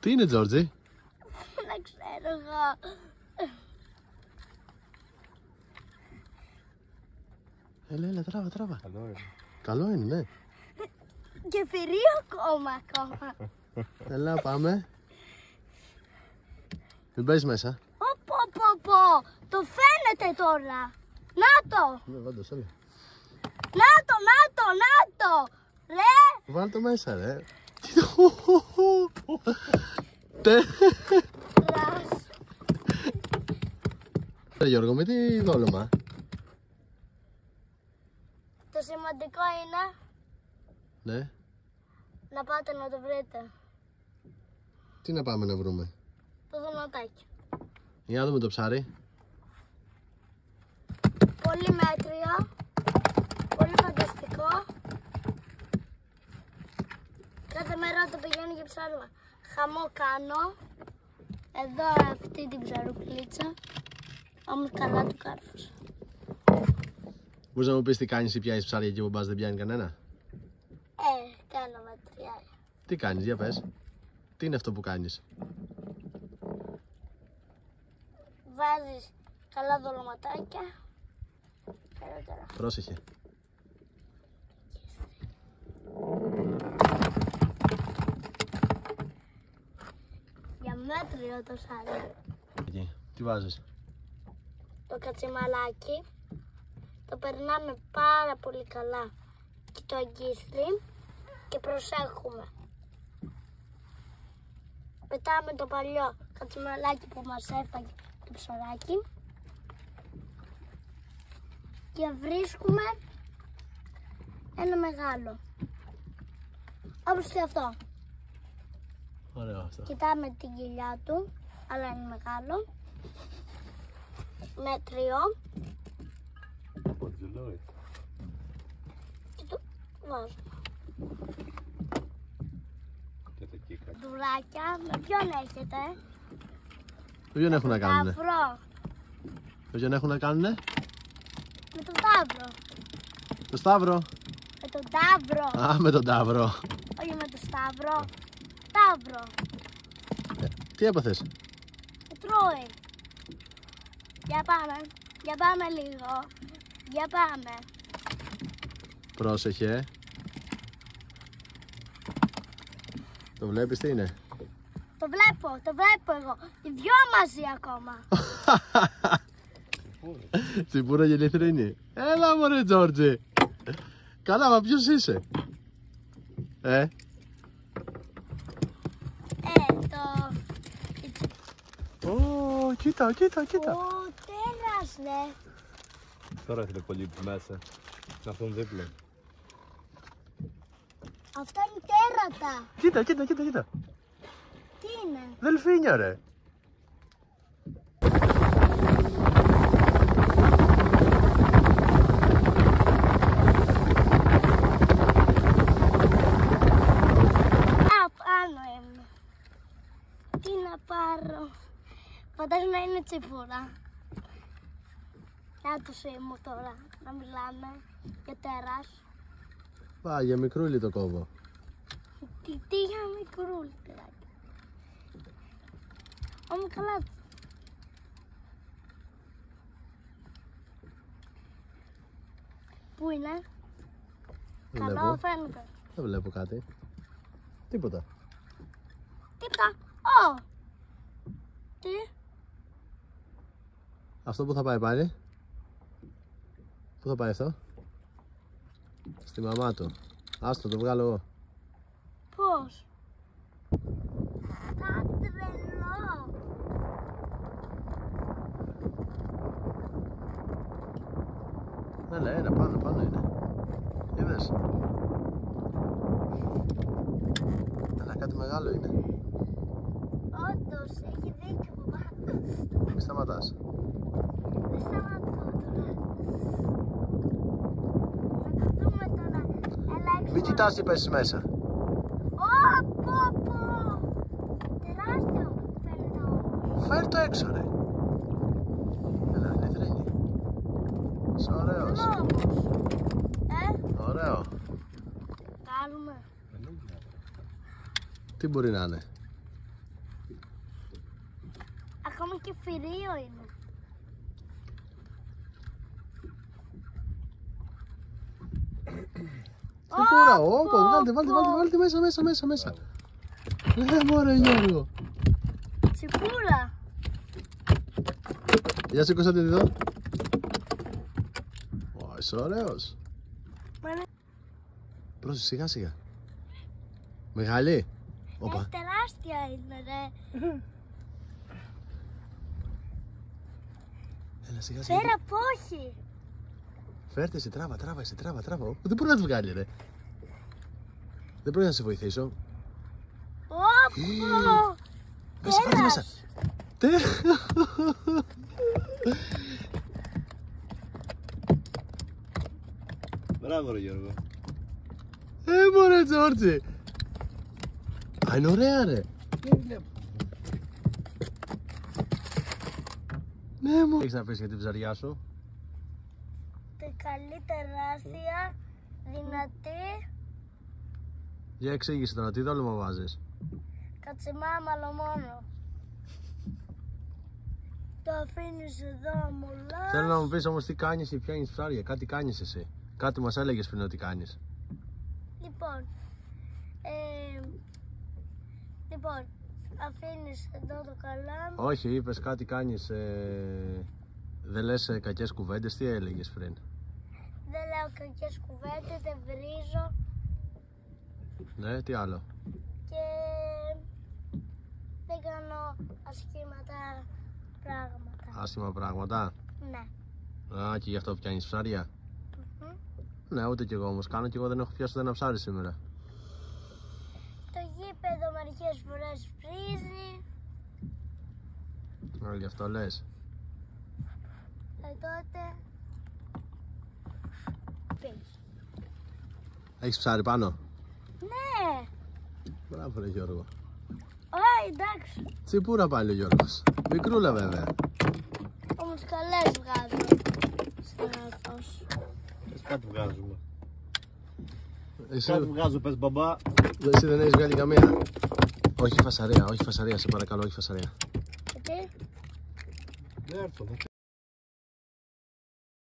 Τι είναι, Τζόρτζι? Δεν ξέρω εγώ. Έλα, τράβα. Καλό είναι. Καλό είναι, ναι. Γεφυρίο ακόμα. Έλα, πάμε. Μην παίζεις μέσα. Πω. Το φαίνεται τώρα. Να το. Ναι, όντως, έλα. Να το. Ρε. Βάλ' το μέσα, ρε. Γιώργο, με τι δόλωμα? Το σημαντικό είναι Ναι. να πάτε να το βρείτε. Τι να πάμε να βρούμε? Το δωματάκι. Για να δούμε το ψάρι. Πολύ μέτριο. Πολύ φανταστικό. Κάθε μέρα το πηγαίνω για ψάρμα. Χαμό κάνω. Εδώ αυτή την ψαρουπλίτσα. Όμως καλά του κάρφωσα. Μπορείς να μου πεις τι κάνεις ή πιάνεις ψάρια εκεί που πας, δεν πιάνει κανένα? Κάνω μετριάρια. Τι κάνεις, για πες. Τι είναι αυτό που κάνεις? Βάζεις καλά δολωματάκια. Πρόσεχε. Για μέτριο το ψάρι. Εκεί. Τι βάζεις? Το κατσιμαλάκι. Το περνάμε πάρα πολύ καλά και το αγκίστρι και προσέχουμε. Πετάμε το παλιό κατσιμαλάκι που μας έφαγε το ψαράκι και βρίσκουμε ένα μεγάλο. Όπως και αυτό. Ωραίο αυτό. Κοιτάμε την κοιλιά του, αλλά είναι μεγάλο. Μέτριο. Και το βάζουμε. Ντουράκια, με ποιον έχετε? Με ποιον έχουν να κάνουνε? Ταύρο. Με ποιον έχουν να κάνουνε? Με τον Ταύρο. Το Σταύρο. Με τον Ταύρο. Α, με τον Ταύρο. Όχι με τον Σταύρο. Ταύρο. Τι έπαθες? Με τρώει. Για πάμε λίγο. Για πάμε. Πρόσεχε. Το βλέπεις τι είναι? Το βλέπω εγώ. Οι δυο μαζί ακόμα. Τσιμπούρα γεννηθρίνη. Έλα μωρέ Τζόρτζι. Καλά, μα ποιος είσαι? Ω, κοίτα. Ο τέρας, ναι. Τώρα έχετε κολλήσει μέσα. Να έρθουν δίπλα. Αυτά είναι τέρατα. Κοίτα. Τι είναι? Δελφίνια ρε. Πάνω είμαι. Τι να πάρω? Φαντάζομαι να είναι τσιπούρα. Να το μου τώρα, να μιλάμε για τέρας. Πά, για μικρούλι το κόβω. Τι για μικρούλι τεράκι. Όμως καλά. Πού είναι? Δεν Καλό βλέπω. φαίνεται. Δεν βλέπω κάτι. Τίποτα. Τι? Αυτό που θα πάει πάλι? Πού θα πάει αυτό? Στη μαμά του. Άστο, το βγάλω εγώ. Πώς? Τα τρελό. Έλα, πάνω είναι. Είδες? Έλα, κάτι μεγάλο είναι. Όντως, έχει δίκιο παπά. Μη σταματάς. Δεν σταματώ τώρα. Θα το δούμε τώρα. Έλα έξω. Μην κοιτάς τι πέσεις μέσα. Πω. Τεράστιο φαίνεται όμως. Φέρ το έξω ρε. Έλα, Νεθρίνη. Είσαι ωραίος. Ωραίο. Κάνουμε. Τι μπορεί να είναι? και φυρίο είναι. Τσιπούρα, όπα, βάλτε μέσα. Μωρέ Γιώργο. Τσιπούρα. Για σήκωσα την εδώ. Ω, είσαι ωραίος. Πρόσεχε σιγά. Μεγάλη. Όπα. Τεράστια είναι ρε. Έλα σιγά. Φέρα πόχη. Φέρτε εσύ, τράβα. Δεν μπορεί να τη βγάλει ρε. Δεν πρέπει να σε βοηθήσω. Όπο. Μέσα, πάρτε μέσα. Μπράβο ρε Γιώργο. Μωρέ Τζόρτζι. Α, είναι ωραία ρε. Ναι μου. Έχεις να πεις για την ψαριά σου? Καλή, τεράστια, δυνατή. Για εξήγησε τώρα, τι δόλωμα βάζεις? Κατσιμάμαλο μόνο. Το αφήνεις εδώ, μουλάς. Θέλω να μου πεις όμως τι κάνεις ή πιάνεις ψάρια, κάτι κάνεις εσύ. Κάτι μας έλεγες πριν ότι κάνεις. Λοιπόν, αφήνεις εδώ το καλάμι. Όχι, είπες κάτι κάνεις, δεν λες κακές κουβέντες, τι έλεγες πριν? Δεν λέω κακές κουβέντες, δεν βρίζω Ναι, τι άλλο? και δεν κάνω ασχήματα πράγματα. Άσχημα πράγματα. Ναι. Α, και γι' αυτό πιάνεις ψάρια. Ναι, ούτε κι εγώ όμως κάνω και εγώ δεν έχω πιάσει ούτε ένα ψάρι σήμερα. Το γήπεδο μερικές φορές βρίζει. Γι' αυτό λες. Τότε πεις. Έχεις ψάρι πάνω? Ναι. Μπράβο ρε Γιώργο. Εντάξει. Τσιπούρα πάλι ο Γιώργος. Μικρούλα βέβαια. Όμως καλές βγάζω. Συνήθως. Κάτι βγάζουμε. Εσύ, Κάτι βγάζω, πες μπαμπά. εσύ δεν έχεις βγάλει καμία? Όχι φασαρία, σε παρακαλώ, όχι φασαρία. Γιατί? Δεν έρθω.